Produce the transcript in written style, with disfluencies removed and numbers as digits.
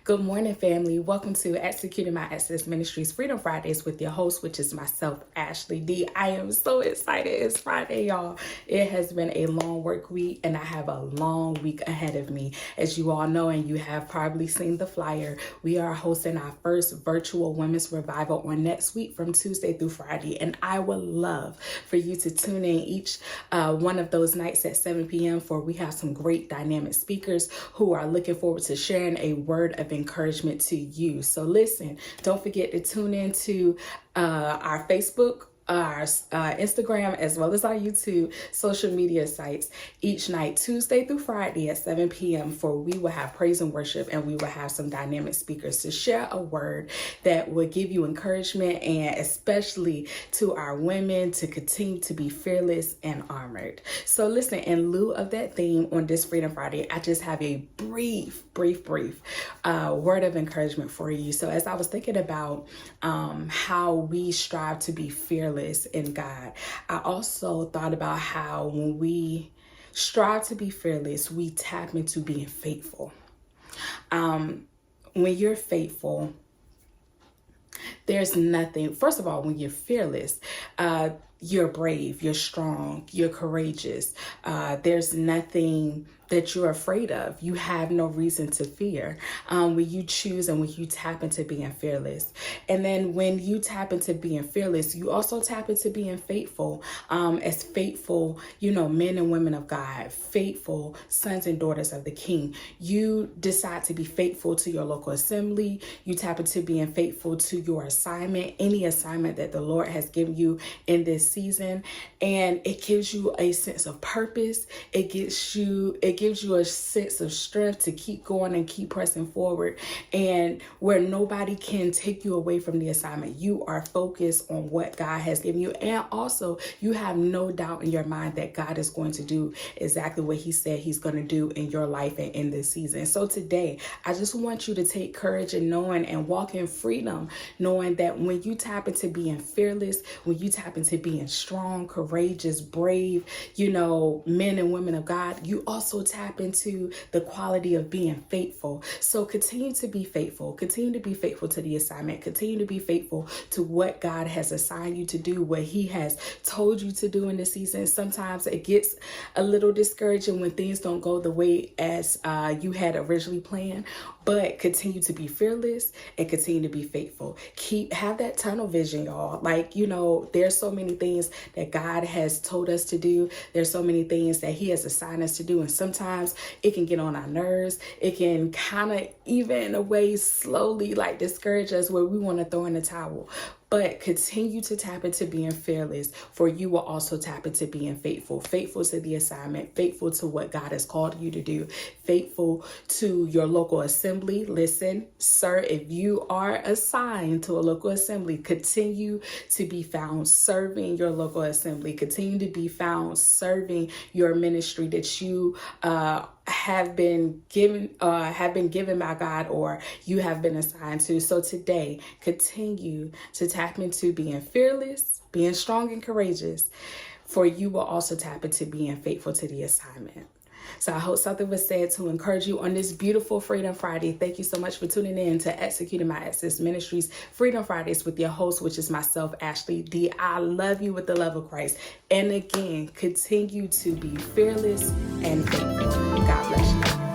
Good morning, family. Welcome to Executing My Access Ministries Freedom Fridays with your host, which is myself, Ashley D. I am so excited. It's Friday, y'all. It has been a long work week, and I have a long week ahead of me. As you all know, and you have probably seen the flyer, we are hosting our first virtual women's revival on next week from Tuesday through Friday, and I would love for you to tune in each one of those nights at 7 p.m. for we have some great dynamic speakers who are looking forward to sharing a word of encouragement to you. So listen, don't forget to tune into our Facebook, our Instagram, as well as our YouTube social media sites each night, Tuesday through Friday at 7 p.m. for we will have praise and worship, and we will have some dynamic speakers to share a word that will give you encouragement, and especially to our women to continue to be fearless and armored. So listen, in lieu of that theme on this Freedom Friday, I just have a brief word of encouragement for you. So as I was thinking about how we strive to be fearless in God, I also thought about how when we strive to be fearless, we tap into being faithful. When you're faithful, there's nothing, first of all, when you're fearless, you're brave, you're strong, you're courageous. There's nothing that you're afraid of. You have no reason to fear when you choose and when you tap into being fearless. And then when you tap into being fearless, you also tap into being faithful, as faithful, men and women of God, faithful sons and daughters of the King. You decide to be faithful to your local assembly. You tap into being faithful to your assignment, any assignment that the Lord has given you in this season. And it gives you a sense of purpose. It gives you a sense of strength to keep going and keep pressing forward, and where nobody can take you away from the assignment. You are focused on what God has given you, and also you have no doubt in your mind that God is going to do exactly what he said he's going to do in your life and in this season. So today, I just want you to take courage in knowing and walk in freedom, knowing that when you tap into being fearless, when you tap into being strong, courageous, brave, men and women of God, you also tap into the quality of being faithful. So continue to be faithful. Continue to be faithful to the assignment. Continue to be faithful to what God has assigned you to do, what he has told you to do in this season. Sometimes it gets a little discouraging when things don't go the way as you had originally planned, but continue to be fearless and continue to be faithful. Have that tunnel vision, y'all. There's so many things that God has told us to do. There's so many things that he has assigned us to do. And sometimes it can get on our nerves. It can kind of, even in a way, slowly discourage us where we want to throw in the towel. But continue to tap into being fearless, for you will also tap into being faithful. Faithful to the assignment, faithful to what God has called you to do, faithful to your local assembly. Listen, sir, if you are assigned to a local assembly, continue to be found serving your local assembly. Continue to be found serving your ministry that you have been given by God, or you have been assigned to. So today, continue to tap into being fearless, being strong and courageous, for you will also tap into being faithful to the assignment. So I hope something was said to encourage you on this beautiful Freedom Friday. Thank you so much for tuning in to Executing My Access Ministries Freedom Fridays with your host, which is myself, Ashley D. I love you with the love of Christ. And again, continue to be fearless and faithful. God bless you.